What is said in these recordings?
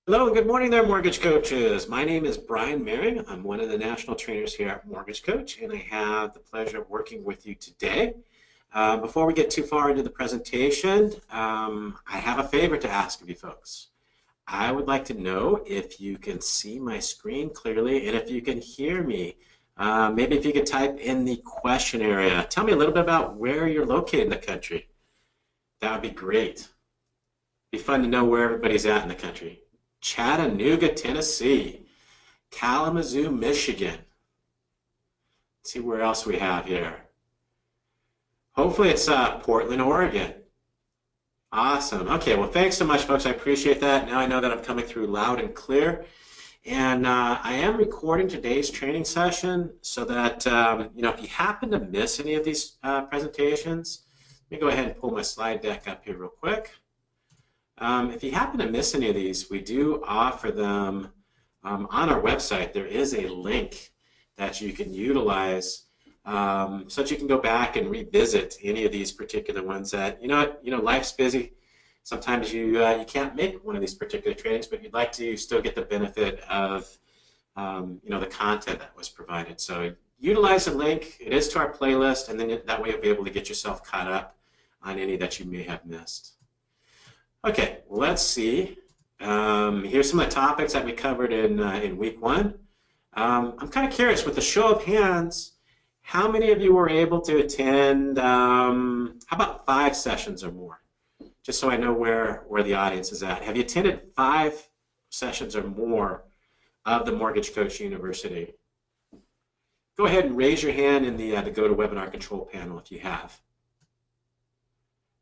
Hello, good morning there, mortgage coaches. My name is Brian Maring. I'm one of the national trainers here at Mortgage Coach, and I have the pleasure of working with you today. Before we get too far into the presentation, I have a favor to ask of you folks. I would like to know if you can see my screen clearly and if you can hear me. Maybe if you could type in the question area. Tell me a little bit about where you're located in the country. That would be great. Be fun to know where everybody's at in the country. Chattanooga, Tennessee, Kalamazoo, Michigan. Let's see where else we have here. Hopefully it's Portland, Oregon. Awesome. Okay, well, thanks so much, folks. I appreciate that. Now I know that I'm coming through loud and clear. And I am recording today's training session so that, if you happen to miss any of these presentations, let me go ahead and pull my slide deck up here real quick. If you happen to miss any of these, we do offer them on our website. There is a link that you can utilize so that you can go back and revisit any of these particular ones that, life's busy. Sometimes you can't make one of these particular trainings, but you'd like to still get the benefit of, the content that was provided. So utilize the link. It is to our playlist, and then that way you'll be able to get yourself caught up on any that you may have missed. Okay, let's see. Here's some of the topics that we covered in week one. I'm kind of curious, with the show of hands, how many of you were able to attend, how about 5 sessions or more? Just so I know where the audience is at. Have you attended 5 sessions or more of the Mortgage Coach University? Go ahead and raise your hand in the GoToWebinar control panel if you have.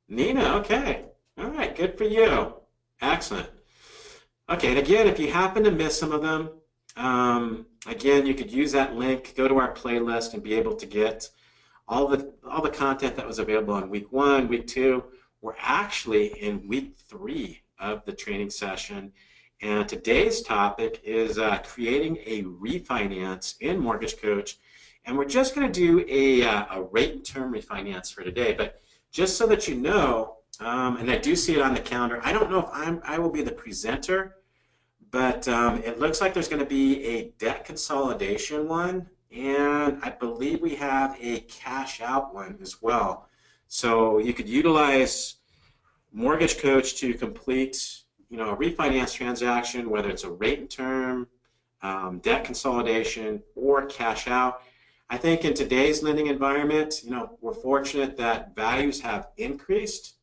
Nina, okay. All right, good for you. Excellent. Okay, and again, if you happen to miss some of them, again, you could use that link, go to our playlist, and be able to get all the content that was available on week 1, week 2. We're actually in week 3 of the training session, and today's topic is creating a refinance in Mortgage Coach, and we're just going to do a rate and term refinance for today. But just so that you know, and I do see it on the calendar. I don't know if I will be the presenter, but it looks like there's going to be a debt consolidation one, and I believe we have a cash out one as well. So you could utilize Mortgage Coach to complete, a refinance transaction, whether it's a rate and term, debt consolidation, or cash out. I think in today's lending environment, we're fortunate that values have increased,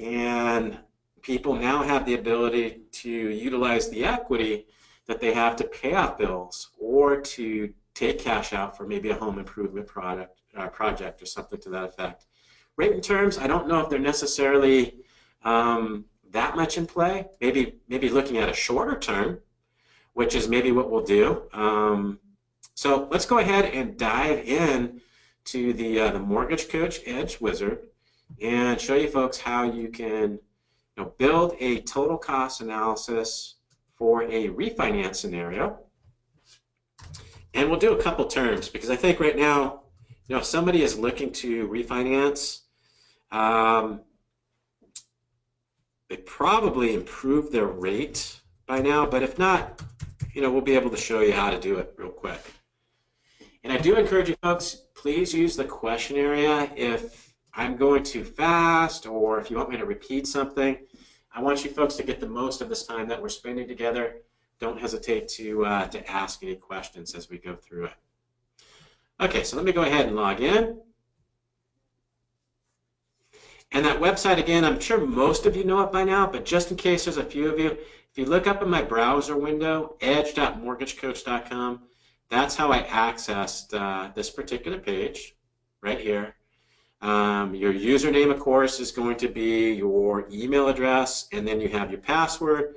and people now have the ability to utilize the equity that they have to pay off bills or to take cash out for maybe a home improvement project or something to that effect. Rate and terms, I don't know if they're necessarily that much in play. Maybe looking at a shorter term, which is maybe what we'll do. So let's go ahead and dive in to the Mortgage Coach Edge Wizard and show you folks how you can build a total cost analysis for a refinance scenario. And we'll do a couple terms, because I think right now, if somebody is looking to refinance, they probably improved their rate by now, but if not, we'll be able to show you how to do it real quick. And I do encourage you folks, please use the question area if I'm going too fast, or if you want me to repeat something. I want you folks to get the most of this time that we're spending together. Don't hesitate to ask any questions as we go through it. Okay, so let me go ahead and log in. And that website, again, I'm sure most of you know it by now, but just in case there's a few of you, if you look up in my browser window, edge.mortgagecoach.com, that's how I accessed this particular page right here. Your username, of course, is going to be your email address, and then you have your password.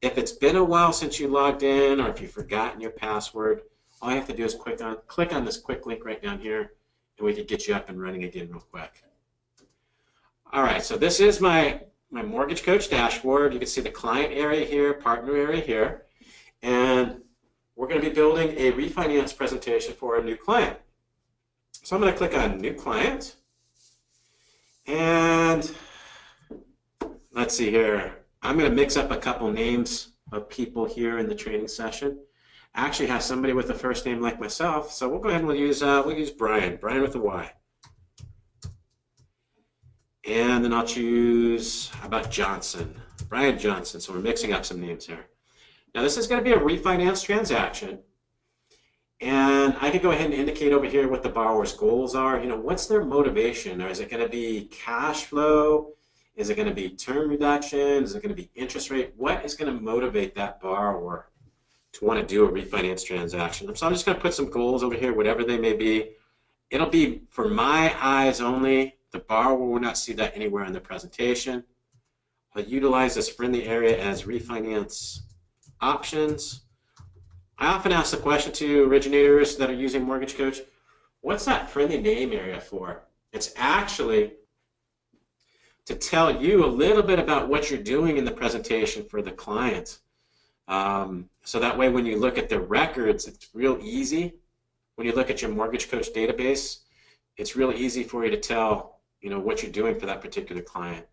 If it's been a while since you logged in, or if you've forgotten your password, all you have to do is click on this quick link right down here, and we can get you up and running again real quick. All right, so this is my Mortgage Coach dashboard. You can see the client area here, partner area here, and we're going to be building a refinance presentation for a new client. So I'm going to click on New Client, and let's see here. I'm going to mix up a couple names of people here in the training session. I actually have somebody with a first name like myself, so we'll go ahead and we'll use Brian. Brian with a Y. And then I'll choose, how about Johnson? Brian Johnson. So we're mixing up some names here. Now this is going to be a refinance transaction. And I can go ahead and indicate over here what the borrower's goals are. You know, what's their motivation? Or is it going to be cash flow? Is it going to be term reduction? Is it going to be interest rate? What is going to motivate that borrower to want to do a refinance transaction? So I'm just going to put some goals over here, whatever they may be. It'll be for my eyes only. The borrower will not see that anywhere in the presentation. I'll utilize this friendly area as refinance options. I often ask the question to originators that are using Mortgage Coach, what's that friendly name area for? It's actually to tell you a little bit about what you're doing in the presentation for the client. So that way when you look at the records, it's real easy. When you look at your Mortgage Coach database, it's really easy for you to tell, you know, what you're doing for that particular client.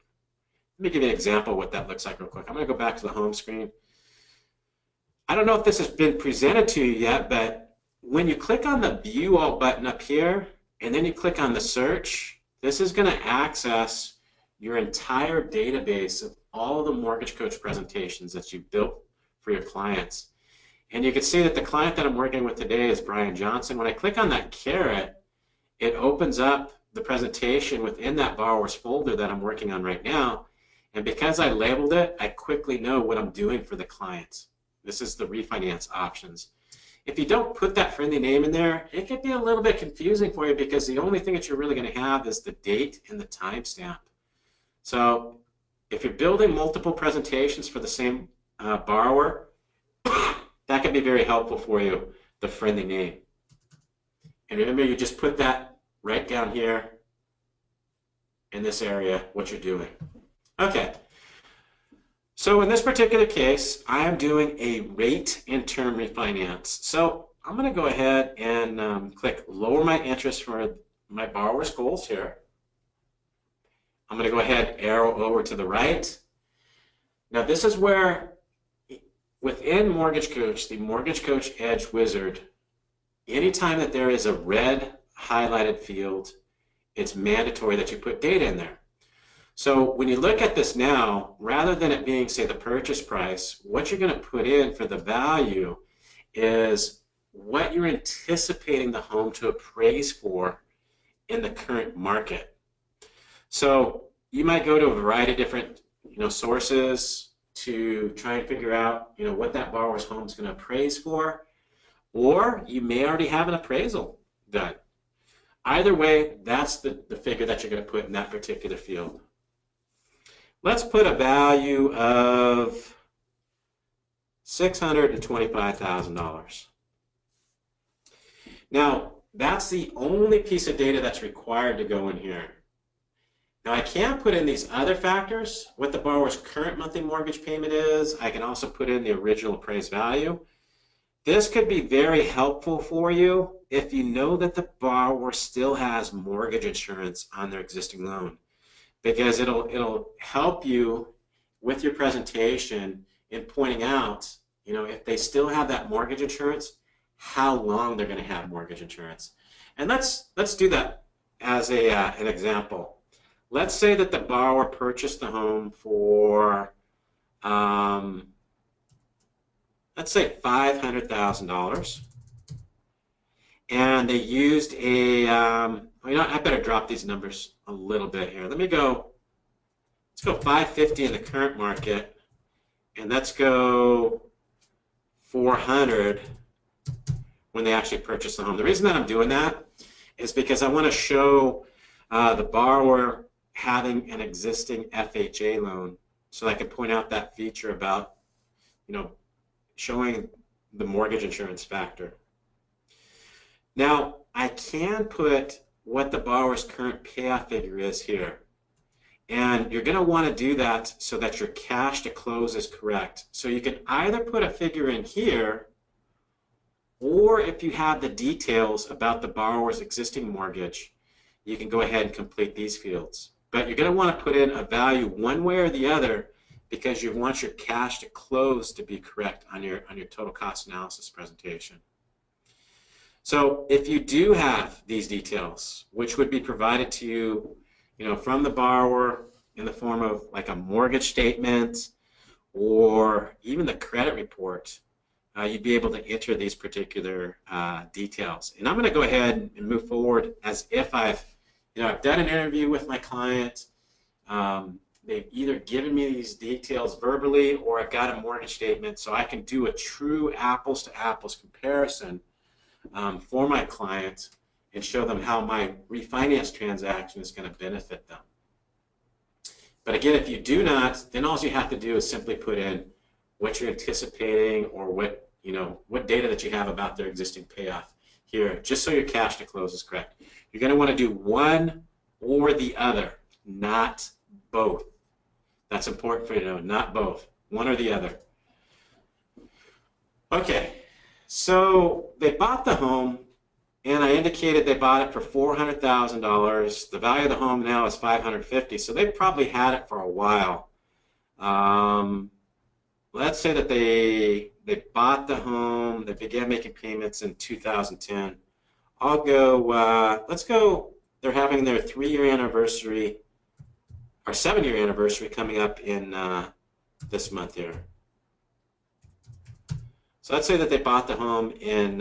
Let me give you an example of what that looks like real quick. I'm going to go back to the home screen. I don't know if this has been presented to you yet, but when you click on the View All button up here, and then you click on the Search, this is going to access your entire database of all the Mortgage Coach presentations that you've built for your clients. And you can see that the client that I'm working with today is Brian Johnson. When I click on that caret, it opens up the presentation within that borrower's folder that I'm working on right now. And because I labeled it, I quickly know what I'm doing for the client. This is the refinance options. If you don't put that friendly name in there, it could be a little bit confusing for you because the only thing that you're really going to have is the date and the timestamp. So if you're building multiple presentations for the same borrower, that can be very helpful for you, the friendly name. And remember, you just put that right down here in this area, what you're doing. Okay. So in this particular case, I am doing a rate and term refinance. So I'm going to go ahead and click lower my interest for my borrower's goals here. I'm going to go ahead and arrow over to the right. Now this is where within Mortgage Coach, the Mortgage Coach Edge Wizard, anytime that there is a red highlighted field, it's mandatory that you put data in there. So when you look at this now, rather than it being, say, the purchase price, what you're going to put in for the value is what you're anticipating the home to appraise for in the current market. So you might go to a variety of different, sources to try and figure out, what that borrower's home is going to appraise for, or you may already have an appraisal done. Either way, that's the figure that you're going to put in that particular field. Let's put a value of $625,000. Now, that's the only piece of data that's required to go in here. Now, I can put in these other factors, what the borrower's current monthly mortgage payment is. I can also put in the original appraised value. This could be very helpful for you if you know that the borrower still has mortgage insurance on their existing loan, because it'll help you with your presentation in pointing out, if they still have that mortgage insurance, how long they're going to have mortgage insurance. And let's do that as an example. Let's say that the borrower purchased the home for, let's say $500,000, and they used a, I better drop these numbers a little bit here. Let's go 550 in the current market, and let's go 400 when they actually purchase the home. The reason that I'm doing that is because I want to show the borrower having an existing FHA loan, so I can point out that feature about, showing the mortgage insurance factor. Now, I can put what the borrower's current payoff figure is here. And you're going to want to do that so that your cash to close is correct. So you can either put a figure in here, or if you have the details about the borrower's existing mortgage, you can go ahead and complete these fields. But you're going to want to put in a value one way or the other because you want your cash to close to be correct on your total cost analysis presentation. So if you do have these details, which would be provided to you, from the borrower in the form of like a mortgage statement or even the credit report, you'd be able to enter these particular details. And I'm going to go ahead and move forward as if I've done an interview with my client. They've either given me these details verbally, or I've got a mortgage statement, so I can do a true apples to apples comparison for my client and show them how my refinance transaction is going to benefit them. But again, if you do not, then all you have to do is simply put in what you're anticipating or what data that you have about their existing payoff here, just so your cash to close is correct. You're going to want to do one or the other, not both. That's important for you to know, not both, one or the other. Okay, so they bought the home, and I indicated they bought it for $400,000. The value of the home now is $550,000, so they've probably had it for a while. Let's say that they bought the home, they began making payments in 2010. I'll go, let's go, they're having their 3-year anniversary, or 7-year anniversary coming up in this month here. So let's say that they bought the home in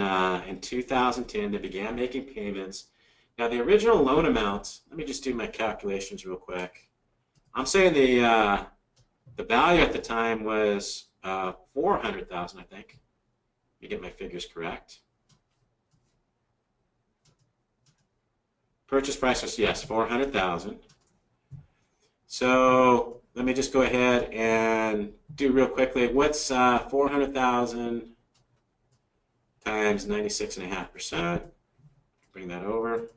2010. They began making payments. Now the original loan amount, let me just do my calculations real quick. I'm saying the value at the time was $400,000, I think. Let me get my figures correct. Purchase price was, yes, $400,000. So let me just go ahead and do real quickly. What's 400,000 times 96.5%? Bring that over.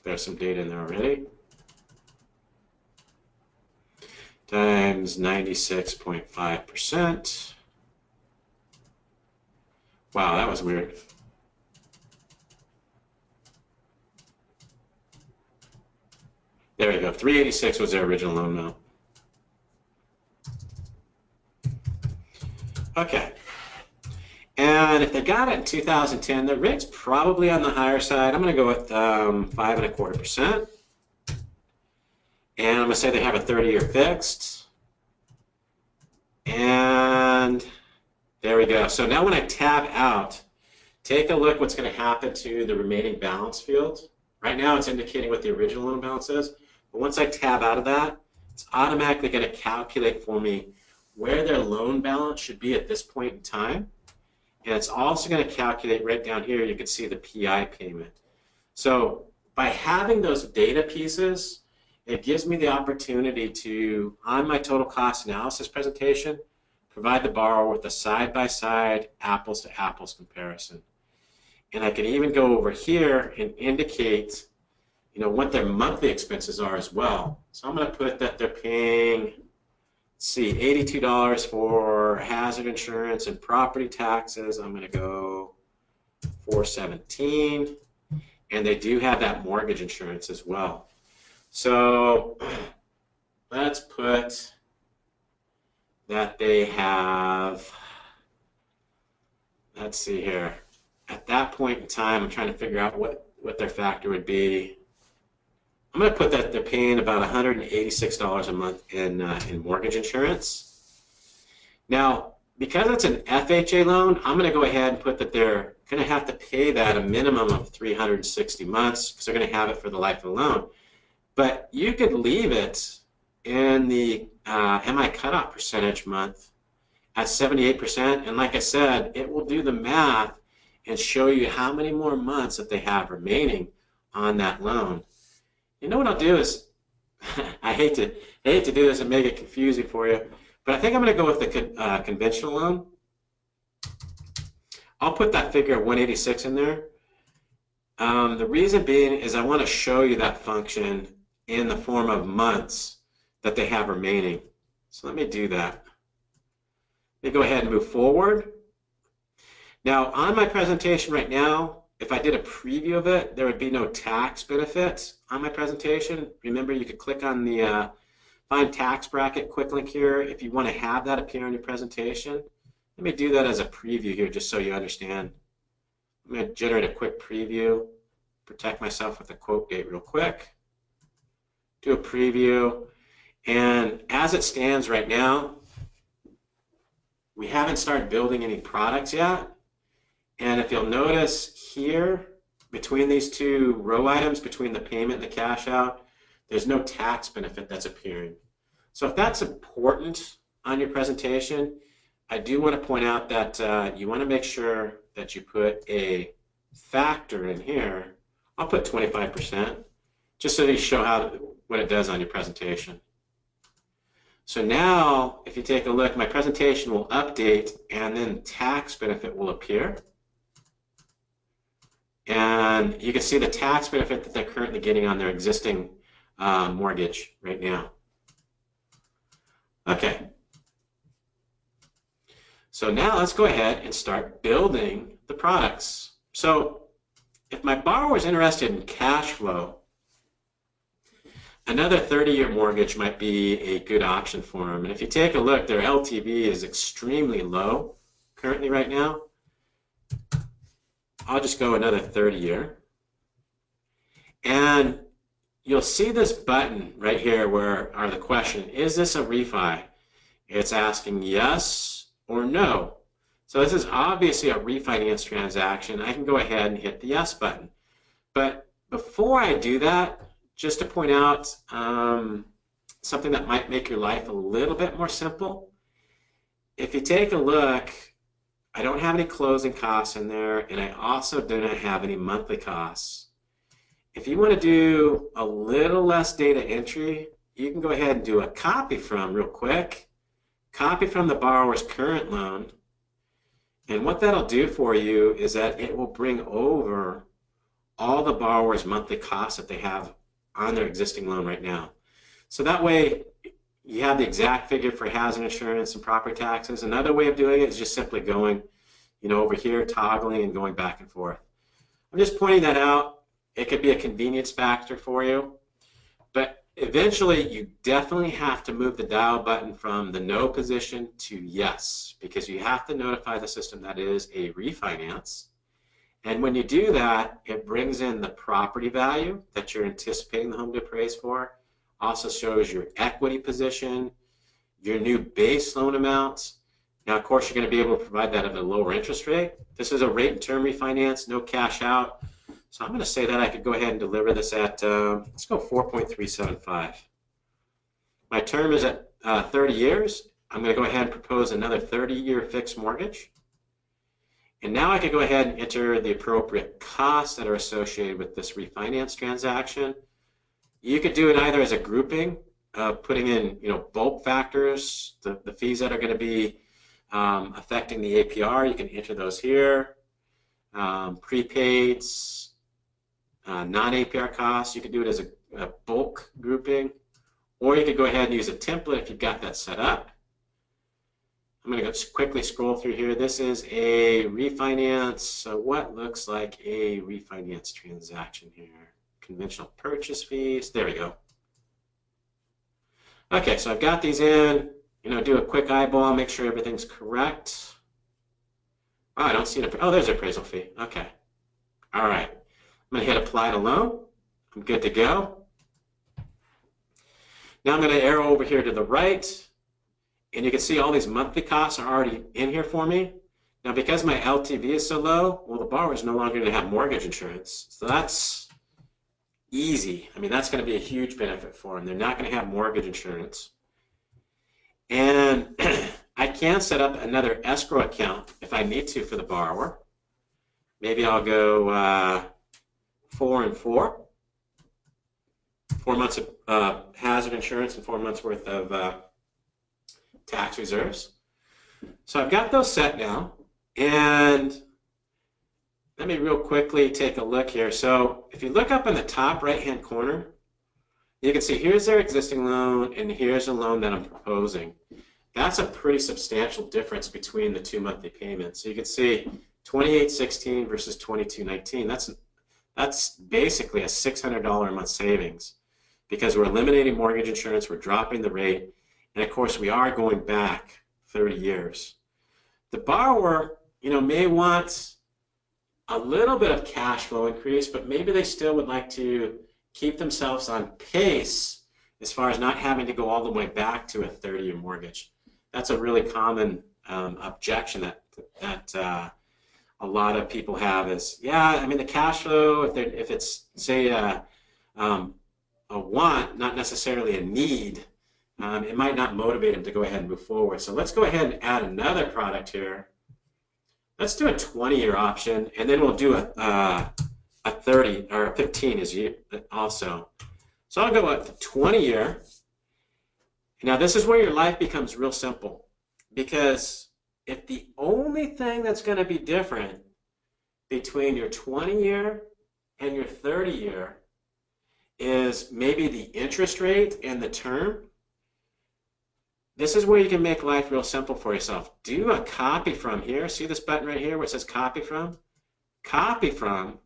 There's some data in there already. Times 96.5%. Wow, that was weird. There we go. 386 was their original loan amount. Okay. And if they got it in 2010, the rate's probably on the higher side. I'm going to go with 5.25%. And I'm going to say they have a 30-year fixed. And there we go. So now when I tab out, take a look what's going to happen to the remaining balance field. Right now it's indicating what the original loan balance is. But once I tab out of that, it's automatically going to calculate for me where their loan balance should be at this point in time. And it's also going to calculate right down here, you can see the PI payment. So by having those data pieces, it gives me the opportunity to, on my total cost analysis presentation, provide the borrower with a side-by-side, apples-to-apples comparison. And I can even go over here and indicate, what their monthly expenses are as well. So I'm going to put that they're paying, let's see, $82 for hazard insurance and property taxes. I'm going to go $417, and they do have that mortgage insurance as well. So let's put that they have, let's see here. At that point in time, I'm trying to figure out what their factor would be. I'm going to put that they're paying about $186 a month in mortgage insurance. Now, because it's an FHA loan, I'm going to go ahead and put that they're going to have to pay that a minimum of 360 months because they're going to have it for the life of the loan. But you could leave it in the MI cutoff percentage month at 78%, and like I said, it will do the math and show you how many more months that they have remaining on that loan. You know what I'll do is, I hate to do this and make it confusing for you, but I think I'm going to go with the conventional loan. I'll put that figure of 186 in there. The reason being is I want to show you that function in the form of months that they have remaining. So let me do that. Let me go ahead and move forward. Now on my presentation right now, if I did a preview of it, there would be no tax benefit on my presentation. Remember, you could click on the Find Tax Bracket quick link here if you want to have that appear on your presentation. Let me do that as a preview here just so you understand. I'm going to generate a quick preview, protect myself with a quote date real quick, do a preview, and as it stands right now, we haven't started building any products yet. And if you'll notice here, between these two row items, between the payment and the cash out, there's no tax benefit that's appearing. So if that's important on your presentation, I do want to point out that you want to make sure that you put a factor in here. I'll put 25%, just so you show what it does on your presentation. So now, if you take a look, my presentation will update, and then tax benefit will appear. And you can see the tax benefit that they're currently getting on their existing mortgage right now. Okay. So now let's go ahead and start building the products. So if my borrower is interested in cash flow, another 30-year mortgage might be a good option for them. And if you take a look, their LTV is extremely low currently right now. I'll just go another 30-year. And you'll see this button right here where the question, is this a refi? It's asking yes or no. So this is obviously a refinance transaction. I can go ahead and hit the yes button. But before I do that, just to point out something that might make your life a little bit more simple. If you take a look, I don't have any closing costs in there, and I also do not have any monthly costs. If you want to do a little less data entry, you can go ahead and do a copy from real quick. Copy from the borrower's current loan. And what that'll do for you is that it will bring over all the borrower's monthly costs that they have on their existing loan right now. So that way you have the exact figure for hazard insurance and property taxes. Another way of doing it is just simply going, over here, toggling and going back and forth. I'm just pointing that out. It could be a convenience factor for you, but eventually you definitely have to move the dial button from the no position to yes, because you have to notify the system that it is a refinance. And when you do that, it brings in the property value that you're anticipating the home to appraise for, also shows your equity position, your new base loan amounts. Now, of course, you're going to be able to provide that at a lower interest rate. This is a rate and term refinance, no cash out. So I'm going to say that I could go ahead and deliver this at, let's go 4.375. My term is at 30 years. I'm going to go ahead and propose another 30-year fixed mortgage. And now I can go ahead and enter the appropriate costs that are associated with this refinance transaction. You could do it either as a grouping, putting in bulk factors, the fees that are going to be affecting the APR. You can enter those here. Prepaids, non-APR costs, you could do it as a bulk grouping, or you could go ahead and use a template if you've got that set up. I'm going to go quickly scroll through here. This is a refinance. So what looks like a refinance transaction here? Conventional purchase fees. There we go. Okay, so I've got these in. Do a quick eyeball, make sure everything's correct. Oh, I don't see it. Oh, there's an appraisal fee. Okay. All right. I'm going to hit apply to loan. I'm good to go. Now I'm going to arrow over here to the right. And you can see all these monthly costs are already in here for me. Now, because my LTV is so low, well, the borrower is no longer going to have mortgage insurance. So that's easy. I mean, that's going to be a huge benefit for them. They're not going to have mortgage insurance. And I can set up another escrow account if I need to for the borrower. Maybe I'll go 4 and 4. 4 months of hazard insurance and 4 months worth of tax reserves. So I've got those set now, and let me real quickly take a look here. So if you look up in the top right-hand corner, you can see here's their existing loan and here's the loan that I'm proposing. That's a pretty substantial difference between the two monthly payments. So you can see 2816 versus 2219. That's basically a $600 a month savings because we're eliminating mortgage insurance, we're dropping the rate, and of course we are going back 30 years. The borrower, may want a little bit of cash flow increase, but maybe they still would like to keep themselves on pace as far as not having to go all the way back to a 30-year mortgage. That's a really common objection that a lot of people have is, the cash flow, if it's, say, a want, not necessarily a need, it might not motivate them to go ahead and move forward. So let's go ahead and add another product here. Let's do a 20-year option, and then we'll do a 30 or a 15 as you also. So I'll go with the 20-year. Now this is where your life becomes real simple, because if the only thing that's going to be different between your 20-year and your 30-year is maybe the interest rate and the term, this is where you can make life real simple for yourself. Do a copy from here. See this button right here where it says copy from? Copy from,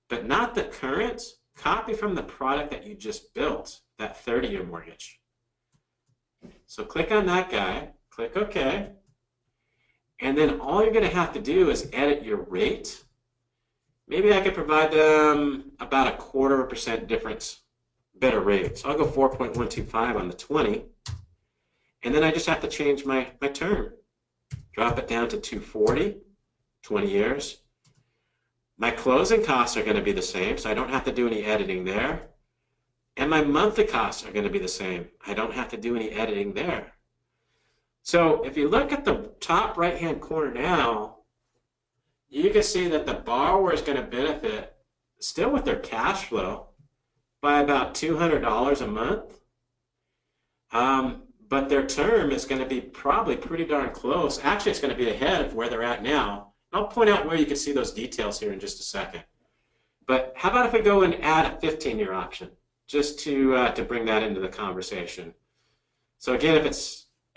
but not the current. Copy from the product that you just built, that 30-year mortgage. So click on that guy, click OK, and then all you're going to have to do is edit your rate. Maybe I could provide them about 1/4% difference, better rate. So I'll go 4.125 on the 20. And then I just have to change my term. Drop it down to 240, 20 years. My closing costs are going to be the same, so I don't have to do any editing there. And my monthly costs are going to be the same. I don't have to do any editing there. So if you look at the top right-hand corner now, you can see that the borrower is going to benefit still with their cash flow by about $200 a month. But their term is going to be probably pretty darn close. Actually, it's going to be ahead of where they're at now. I'll point out where you can see those details here in just a second. But how about if we go and add a 15-year option, just to bring that into the conversation. So again, if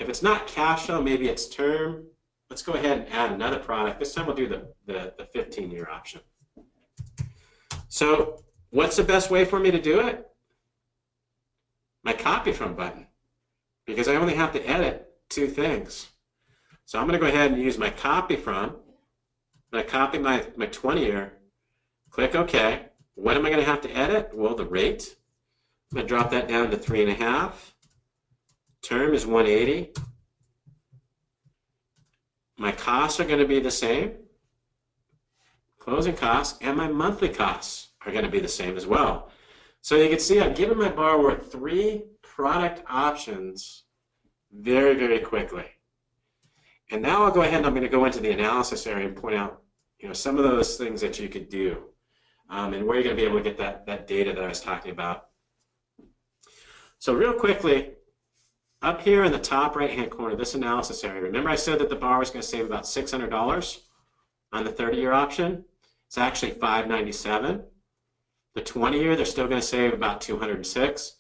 it's not cash flow, maybe it's term. Let's go ahead and add another product. This time we'll do the 15-year option. So what's the best way for me to do it? My copy from button, because I only have to edit 2 things. So I'm going to go ahead and use my copy from. I'm going to copy my 20-year, click OK. What am I going to have to edit? Well, the rate. I'm going to drop that down to 3.5. Term is 180. My costs are going to be the same. Closing costs and my monthly costs are going to be the same as well. So you can see I've given my borrower 3 product options very, very quickly. And now I'll go ahead and I'm going to go into the analysis area and point out some of those things that you could do and where you're going to be able to get that data that I was talking about. So real quickly, up here in the top right-hand corner, this analysis area, remember I said that the borrower is going to save about $600 on the 30-year option? It's actually $597. The 20-year, they're still going to save about $206.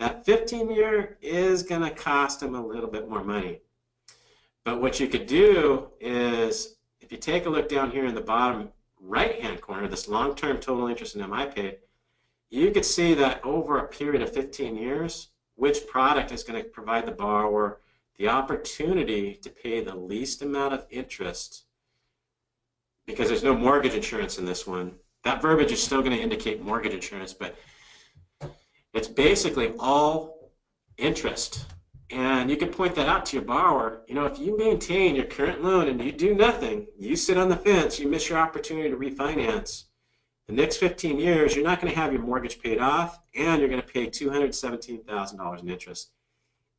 That 15-year is going to cost them a little bit more money. But what you could do is, if you take a look down here in the bottom right-hand corner, this long-term total interest in MI paid, you could see that over a period of 15 years, which product is going to provide the borrower the opportunity to pay the least amount of interest, because there's no mortgage insurance in this one. That verbiage is still going to indicate mortgage insurance, but it's basically all interest. And you can point that out to your borrower. If you maintain your current loan and you do nothing, you sit on the fence, you miss your opportunity to refinance. The next 15 years, you're not going to have your mortgage paid off, and you're going to pay $217,000 in interest.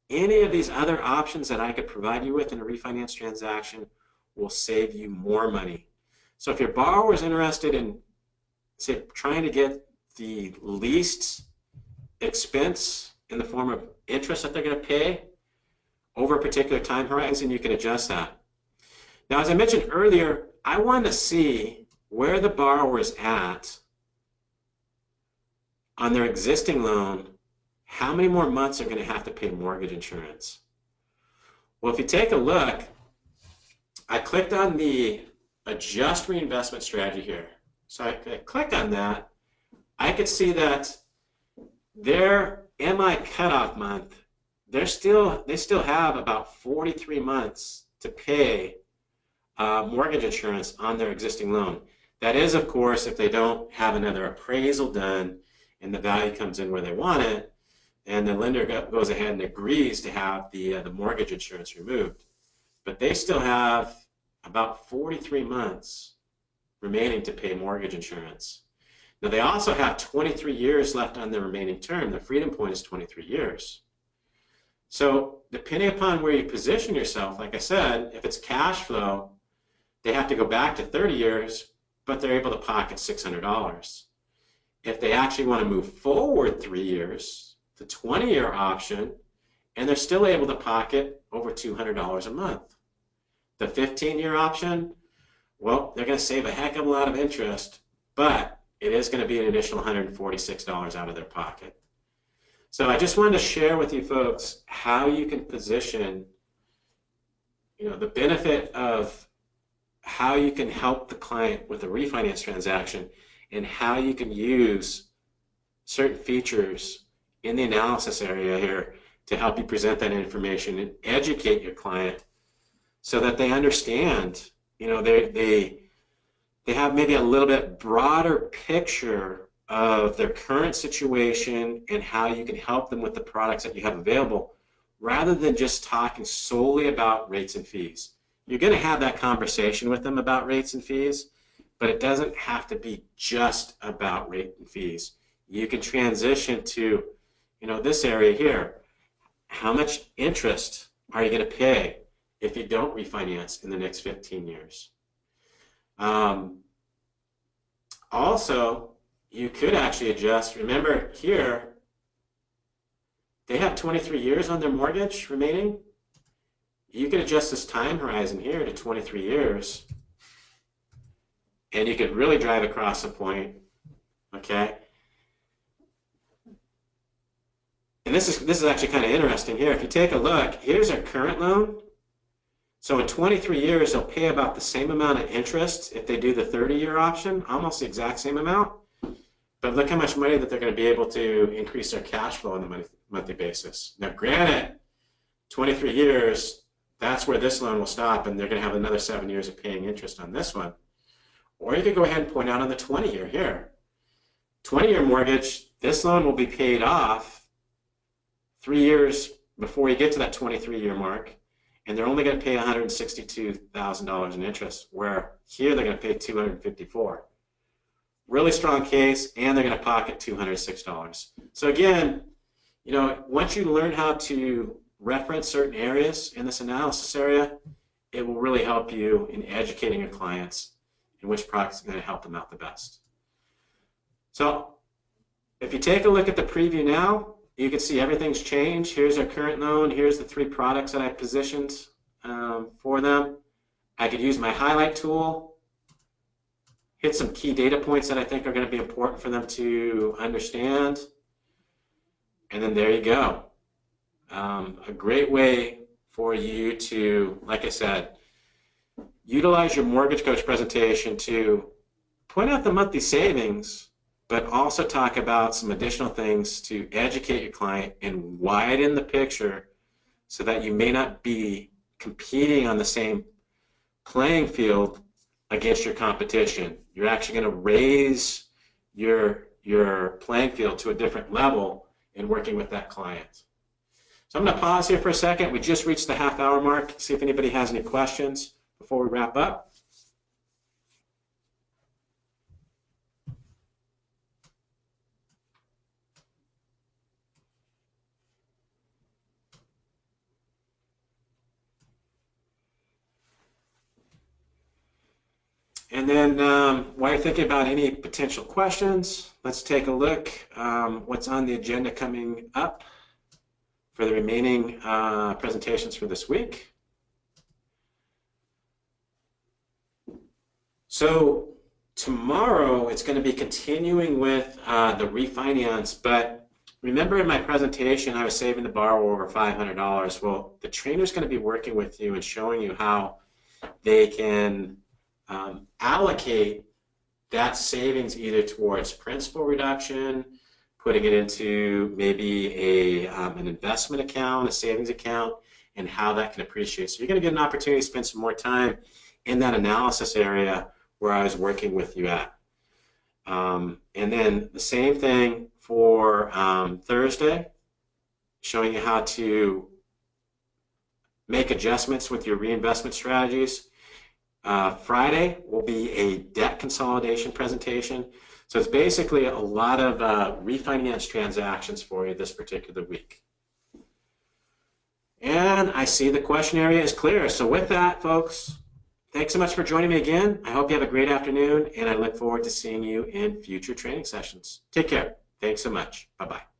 Any of these other options that I could provide you with in a refinance transaction will save you more money. So if your borrower is interested in, say, trying to get the least expense in the form of interest that they're going to pay over a particular time horizon, you can adjust that. Now, as I mentioned earlier, I want to see where the borrower is at on their existing loan, how many more months are going to have to pay mortgage insurance. Well, if you take a look, I clicked on the adjust reinvestment strategy here. So I click on that. I could see that their MI cutoff month, they still have about 43 months to pay mortgage insurance on their existing loan. That is, of course, if they don't have another appraisal done and the value comes in where they want it, and the lender goes ahead and agrees to have the mortgage insurance removed. But they still have about 43 months remaining to pay mortgage insurance. Now, they also have 23 years left on their remaining term. The freedom point is 23 years. So depending upon where you position yourself, like I said, if it's cash flow, they have to go back to 30 years, but they're able to pocket $600. If they actually want to move forward 3 years, the 20-year option, and they're still able to pocket over $200 a month. The 15-year option, well, they're going to save a heck of a lot of interest, but it is going to be an additional $146 out of their pocket. So I just wanted to share with you folks how you can position, the benefit of how you can help the client with a refinance transaction and how you can use certain features in the analysis area here to help you present that information and educate your client so that they understand, they have maybe a little bit broader picture of their current situation and how you can help them with the products that you have available rather than just talking solely about rates and fees. You're going to have that conversation with them about rates and fees, but it doesn't have to be just about rate and fees. You can transition to, this area here. How much interest are you going to pay if you don't refinance in the next 15 years? Also, you could actually adjust. Remember here, they have 23 years on their mortgage remaining. You could adjust this time horizon here to 23 years, and you could really drive across a point, okay? And this is actually kind of interesting here. If you take a look, here's our current loan. So in 23 years, they'll pay about the same amount of interest if they do the 30-year option, almost the exact same amount. But look how much money that they're going to be able to increase their cash flow on a monthly basis. Now, granted, 23 years, that's where this loan will stop, and they're going to have another 7 years of paying interest on this one. Or you could go ahead and point out on the 20-year here. 20-year mortgage, this loan will be paid off 3 years before you get to that 23-year mark, and they're only going to pay $162,000 in interest, where here they're going to pay $254,000. Really strong case, and they're going to pocket $206. So again, once you learn how to reference certain areas in this analysis area, it will really help you in educating your clients in which product is going to help them out the best. So if you take a look at the preview now, you can see everything's changed. Here's our current loan. Here's the 3 products that I positioned for them. I could use my highlight tool, hit some key data points that I think are going to be important for them to understand, and then there you go. A great way for you to, like I said, utilize your mortgage coach presentation to point out the monthly savings, but also talk about some additional things to educate your client and widen the picture so that you may not be competing on the same playing field against your competition. You're actually going to raise your playing field to a different level in working with that client. So I'm going to pause here for a second. We just reached the half-hour mark. See if anybody has any questions before we wrap up. And then while you're thinking about any potential questions, let's take a look what's on the agenda coming up for the remaining presentations for this week. So tomorrow it's going to be continuing with the refinance, but remember in my presentation I was saving the borrower over $500. Well, the trainer's going to be working with you and showing you how they can allocate that savings either towards principal reduction, putting it into maybe an investment account, a savings account, and how that can appreciate. So you're going to get an opportunity to spend some more time in that analysis area where I was working with you at. And then the same thing for Thursday, showing you how to make adjustments with your reinvestment strategies. Friday will be a debt consolidation presentation. So it's basically a lot of refinance transactions for you this particular week. And I see the question area is clear. So with that, folks, thanks so much for joining me again. I hope you have a great afternoon, and I look forward to seeing you in future training sessions. Take care. Thanks so much. Bye-bye.